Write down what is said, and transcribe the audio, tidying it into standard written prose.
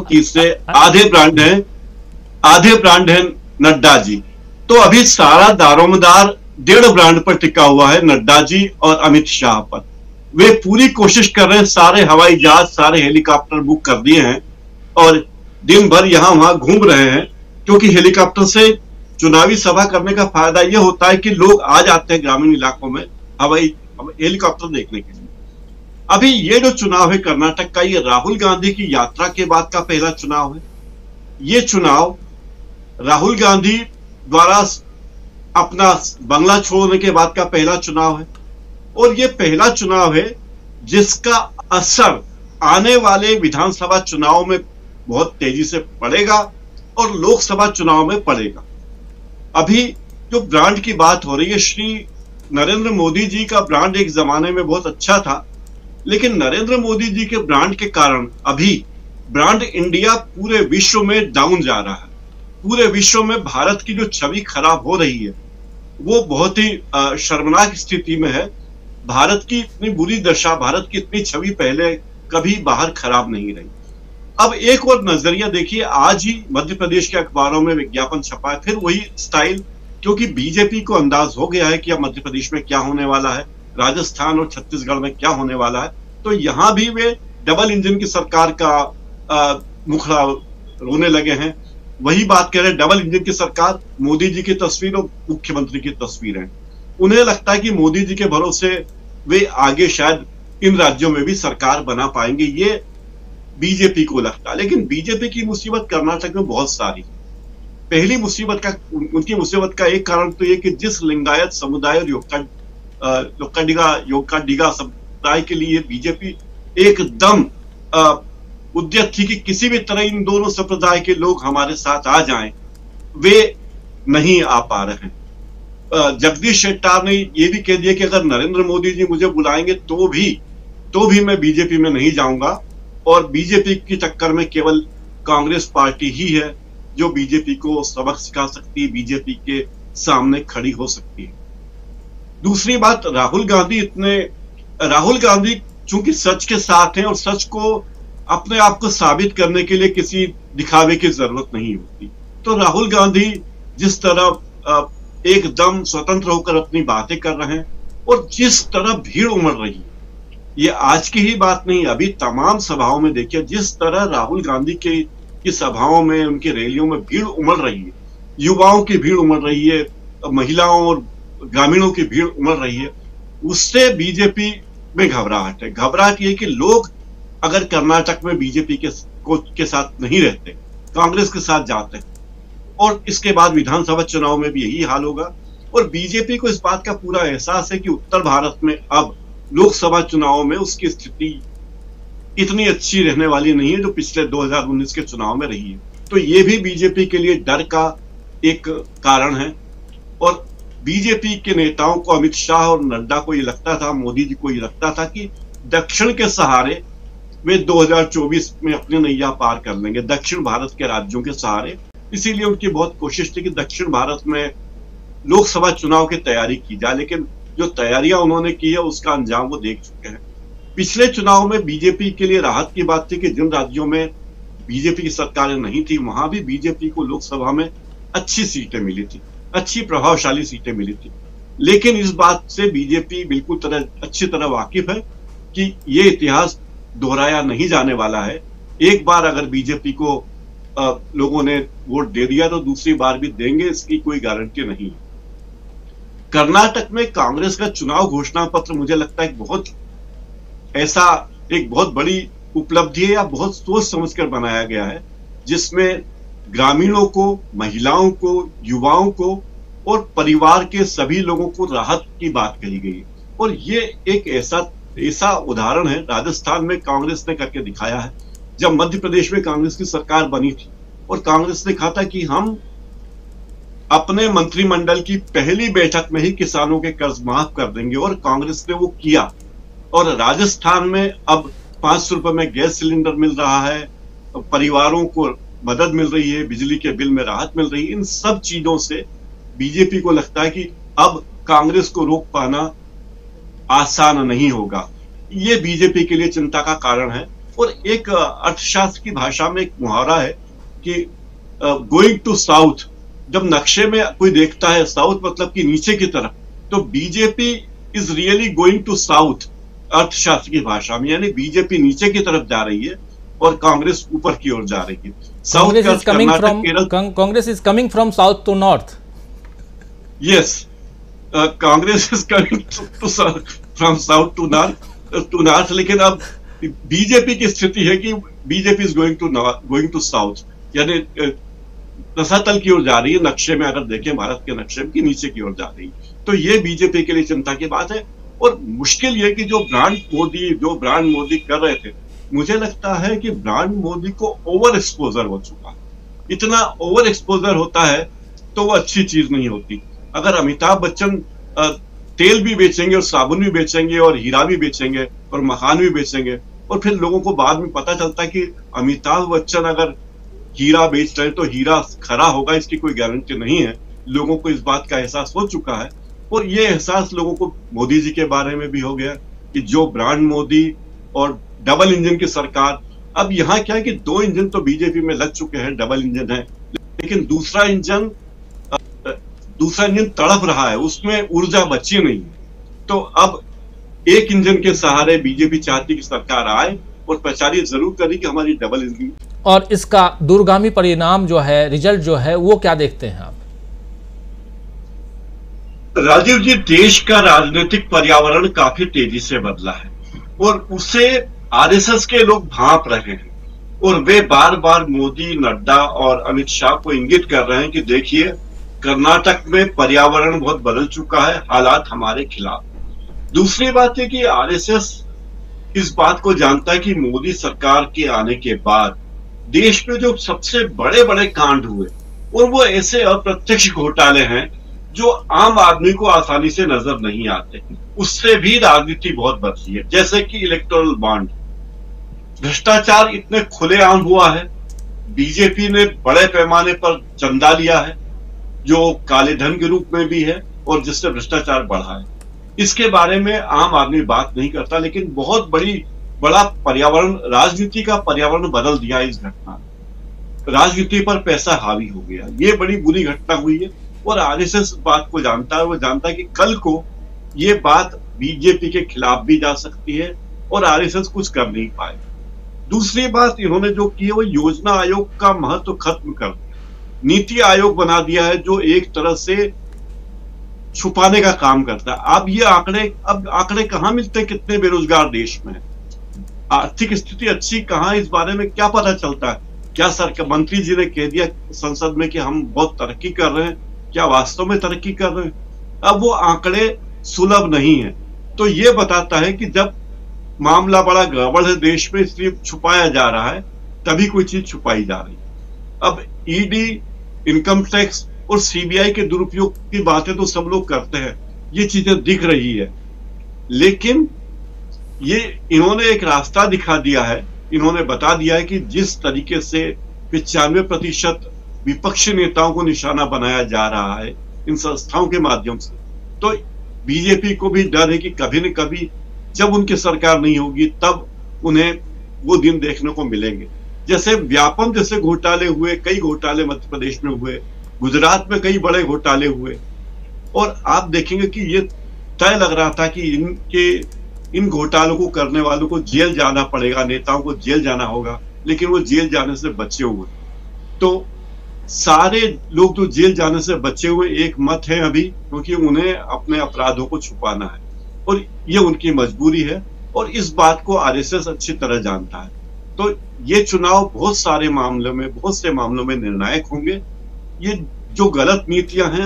तीसरे आधे ब्रांड है नड्डा जी। तो अभी सारा दारोमदार 1.5 ब्रांड पर टिका हुआ है, नड्डा जी और अमित शाह पर। वे पूरी कोशिश कर रहे हैं, सारे हवाई जहाज सारे हेलीकॉप्टर बुक कर दिए हैं और दिन भर यहां वहां घूम रहे हैं, क्योंकि हेलीकॉप्टर से चुनावी सभा करने का फायदा यह होता है कि लोग आ जाते हैं ग्रामीण इलाकों में हवाई हेलीकॉप्टर देखने के लिए। अभी ये जो चुनाव है कर्नाटक का, ये राहुल गांधी की यात्रा के बाद का पहला चुनाव है। ये चुनाव राहुल गांधी द्वारा अपना बंगला छोड़ने के बाद का पहला चुनाव है, और ये पहला चुनाव है जिसका असर आने वाले विधानसभा चुनाव में बहुत तेजी से पड़ेगा और लोकसभा चुनाव में पड़ेगा। अभी जो ब्रांड की बात हो रही है, श्री नरेंद्र मोदी जी का ब्रांड एक जमाने में बहुत अच्छा था, लेकिन नरेंद्र मोदी जी के ब्रांड के कारण अभी ब्रांड इंडिया पूरे विश्व में डाउन जा रहा है। पूरे विश्व में भारत की जो छवि खराब हो रही है वो बहुत ही शर्मनाक स्थिति में है। भारत की इतनी बुरी दशा, भारत की इतनी छवि पहले कभी बाहर खराब नहीं रही। अब एक और नजरिया देखिए, आज ही मध्य प्रदेश के अखबारों में विज्ञापन छपा है, फिर वही स्टाइल, क्योंकि बीजेपी को अंदाज हो गया है कि अब मध्य प्रदेश में क्या होने वाला है, राजस्थान और छत्तीसगढ़ में क्या होने वाला है। तो यहां भी वे डबल इंजन की सरकार का मुखड़ा रोने लगे हैं। वही बात कह रहे हैं, डबल इंजन की सरकार, मोदी जी की तस्वीर और मुख्यमंत्री की तस्वीर है। उन्हें लगता है कि मोदी जी के भरोसे वे आगे शायद इन राज्यों में भी सरकार बना पाएंगे, ये बीजेपी को लगता है। लेकिन बीजेपी की मुसीबत कर्नाटक में बहुत सारी। पहली मुसीबत का, उनकी मुसीबत का एक कारण तो ये कि जिस लिंगायत समुदाय और योक्काडिगा समुदाय के लिए बीजेपी एकदम उद्यत थी कि किसी भी तरह इन दोनों संप्रदाय के लोग हमारे साथ आ जाएं, वे नहीं आ पा रहे हैं। जगदीश शेट्टार ने यह भी कह दिया कि अगर नरेंद्र मोदी जी मुझे बुलाएंगे तो भी मैं बीजेपी में नहीं जाऊंगा, और बीजेपी की टक्कर में केवल कांग्रेस पार्टी ही है जो बीजेपी को सबक सिखा सकती है, बीजेपी के सामने खड़ी हो सकती है। दूसरी बात, राहुल गांधी चूंकि सच के साथ हैं और सच को अपने आप को साबित करने के लिए किसी दिखावे की जरूरत नहीं होती। तो राहुल गांधी जिस तरह एकदम स्वतंत्र होकर अपनी बातें कर रहे हैं और जिस तरह भीड़ उमड़ रही है, ये आज की ही बात नहीं, अभी तमाम सभाओं में देखिए जिस तरह राहुल गांधी की सभाओं में, उनकी रैलियों में भीड़ उमड़ रही है, युवाओं की भीड़ उमड़ रही है, महिलाओं और ग्रामीणों की भीड़ उमड़ रही है, उससे बीजेपी में घबराहट है। घबराहट ये कि लोग अगर कर्नाटक में बीजेपी के साथ नहीं रहते, कांग्रेस के साथ जाते हैं, और इसके बाद विधानसभा चुनाव में भी यही हाल होगा। और बीजेपी को इस बात का पूरा एहसास है कि उत्तर भारत में अब लोकसभा चुनाव में उसकी स्थिति इतनी अच्छी रहने वाली नहीं है जो पिछले 2019 के चुनाव में रही है। तो ये भी बीजेपी के लिए डर का एक कारण है। और बीजेपी के नेताओं को, अमित शाह और नड्डा को ये लगता था, मोदी जी को ये लगता था कि दक्षिण के सहारे वे 2024 में अपनी नैया पार कर लेंगे, दक्षिण भारत के राज्यों के सहारे। इसीलिए उनकी बहुत कोशिश थी कि दक्षिण भारत में लोकसभा चुनाव की तैयारी की जाए, लेकिन जो तैयारियां उन्होंने की है उसका अंजाम वो देख चुके हैं। पिछले चुनाव में बीजेपी के लिए राहत की बात थी कि जिन राज्यों में बीजेपी की सरकारें नहीं थी वहां भी बीजेपी को लोकसभा में अच्छी सीटें मिली थी, अच्छी प्रभावशाली सीटें मिली थी। लेकिन इस बात से बीजेपी बिल्कुल अच्छी तरह वाकिफ है कि ये इतिहास दोहराया नहीं जाने वाला है। एक बार अगर बीजेपी को लोगों ने वोट दे दिया तो दूसरी बार भी देंगे, इसकी कोई गारंटी नहीं है। कर्नाटक में कांग्रेस का चुनाव घोषणा पत्र मुझे लगता है एक बहुत बड़ी उपलब्धि है या बहुत सोच समझकर बनाया गया है, जिसमें ग्रामीणों को, महिलाओं को, युवाओं को और परिवार के सभी लोगों को राहत की बात कही गई। और ये एक ऐसा उदाहरण है, राजस्थान में कांग्रेस ने करके दिखाया है। जब मध्य प्रदेश में कांग्रेस की सरकार बनी थी और कांग्रेस ने कहा था कि हम अपने मंत्रिमंडल की पहली बैठक में ही किसानों के कर्ज माफ कर देंगे, और कांग्रेस ने वो किया। और राजस्थान में अब 500 रुपए में गैस सिलेंडर मिल रहा है, परिवारों को मदद मिल रही है, बिजली के बिल में राहत मिल रही है। इन सब चीजों से बीजेपी को लगता है कि अब कांग्रेस को रोक पाना आसान नहीं होगा। ये बीजेपी के लिए चिंता का कारण है। और एक अर्थशास्त्र की भाषा में एक मुहावरा है कि गोइंग टू साउथ, जब नक्शे में कोई देखता है साउथ मतलब कि नीचे की तरफ, तो BJP is really going to south अर्थशास्त्र की भाषा में, यानी बीजेपी नीचे की तरफ जा रही है और कांग्रेस ऊपर की ओर जा रही है। साउथ का Karnataka, Kerala, Congress is coming from south to north. Yes, Congress is coming from south to north, लेकिन अब बीजेपी की स्थिति है कि BJP is going to south, यानी रसातल की ओर जा रही है। नक्शे में अगर देखें भारत के नक्शे में, कि नीचे की ओर जा रही है। तो ये बीजेपी के लिए चिंता की बात है। और मुश्किल ये कि जो ब्रांड मोदी कर रहे थे, मुझे लगता है कि ब्रांड मोदी को ओवर एक्सपोजर हो चुका है। इतना ओवर एक्सपोजर होता है तो वो अच्छी चीज नहीं होती। अगर अमिताभ बच्चन तेल भी बेचेंगे और साबुन भी बेचेंगे और हीरा भी बेचेंगे और मकान भी बेचेंगे, और फिर लोगों को बाद में पता चलता है कि अमिताभ बच्चन अगर हीरा बेच रहे हैं तो हीरा खरा होगा, इसकी कोई गारंटी नहीं है। लोगों को इस बात का एहसास हो चुका है। और ये एहसास लोगों को मोदी जी के बारे में भी हो गया कि जो ब्रांड मोदी और डबल इंजन की सरकार, अब यहाँ क्या है कि 2 इंजन तो बीजेपी में लग चुके हैं, डबल इंजन है, लेकिन दूसरा इंजन तड़प रहा है, उसमें ऊर्जा बची नहीं है। तो अब एक इंजन के सहारे बीजेपी चाहती कि सरकार आए और प्रचारित जरूर करी कि हमारी डबल इंजन। और इसका दूरगामी परिणाम जो है, रिजल्ट जो है, वो क्या देखते हैं आप? राजीव जी, देश का राजनीतिक पर्यावरण काफी तेजी से बदला है और उसे आरएसएस के लोग भांप रहे हैं। और वे बार बार मोदी, नड्डा और अमित शाह को इंगित कर रहे हैं कि देखिए, कर्नाटक में पर्यावरण बहुत बदल चुका है, हालात हमारे खिलाफ। दूसरी बात है कि आरएसएस इस बात को जानता है कि मोदी सरकार के आने के बाद देश में जो सबसे बड़े बड़े कांड हुए, और वो ऐसे अप्रत्यक्ष घोटाले हैं जो आम आदमी को आसानी से नजर नहीं आते, उससे भी राजनीति बहुत बदली है। जैसे कि इलेक्टोरल बॉन्ड, भ्रष्टाचार इतने खुलेआम हुआ है, बीजेपी ने बड़े पैमाने पर चंदा लिया है जो काले धन के रूप में भी है और जिससे भ्रष्टाचार बढ़ा है। इसके बारे में आम आदमी बात नहीं करता, लेकिन बहुत बड़ा पर्यावरण, राजनीति का पर्यावरण बदल दिया इस घटना ने। राजनीति पर पैसा हावी हो गया, ये बड़ी बुरी घटना हुई है। और आरएसएस बात को जानता है, वो जानता है कि कल को ये बात बीजेपी के खिलाफ भी जा सकती है और आरएसएस कुछ कर नहीं पाए। दूसरी बात इन्होंने जो की है, वो योजना आयोग का महत्व खत्म कर दिया, नीति आयोग बना दिया है जो एक तरह से छुपाने का काम करता है। अब ये आंकड़े कहां मिलते हैं, कितने बेरोजगार देश में, आर्थिक स्थिति अच्छी कहां, इस बारे में क्या पता चलता है? क्या सरकार, मंत्री जी ने कह दिया संसद में कि हम बहुत तरक्की कर रहे हैं, क्या वास्तव में तरक्की कर रहे हैं? अब वो आंकड़े सुलभ नहीं है। तो ये बताता है कि जब मामला बड़ा गड़बड़ है देश में, इसलिए छुपाया जा रहा है, तभी कोई चीज छुपाई जा रही है। अब ईडी, इनकम टैक्स और सीबीआई के दुरुपयोग की बातें तो सब लोग करते हैं, ये चीजें दिख रही है, लेकिन ये इन्होंने एक रास्ता दिखा दिया है। इन्होंने बता दिया है कि जिस तरीके से 95% विपक्षी नेताओं को निशाना बनाया जा रहा है इन संस्थाओं के माध्यम से, तो बीजेपी को भी डर है कि कभी न कभी जब उनकी सरकार नहीं होगी तब उन्हें वो दिन देखने को मिलेंगे। जैसे व्यापम जैसे घोटाले हुए, कई घोटाले मध्य प्रदेश में हुए, गुजरात में कई बड़े घोटाले हुए, और आप देखेंगे कि ये तय लग रहा था कि इन घोटालों को करने वालों को जेल जाना पड़ेगा, नेताओं को जेल जाना होगा, लेकिन वो जेल जाने से बचे हुए। तो सारे लोग जो जेल जाने से बचे हुए एक मत है अभी, क्योंकि उन्हें अपने अपराधों को छुपाना है और ये उनकी मजबूरी है, और इस बात को आरएसएस अच्छी तरह जानता है। तो ये चुनाव बहुत से मामलों में निर्णायक होंगे। ये जो गलत नीतियां हैं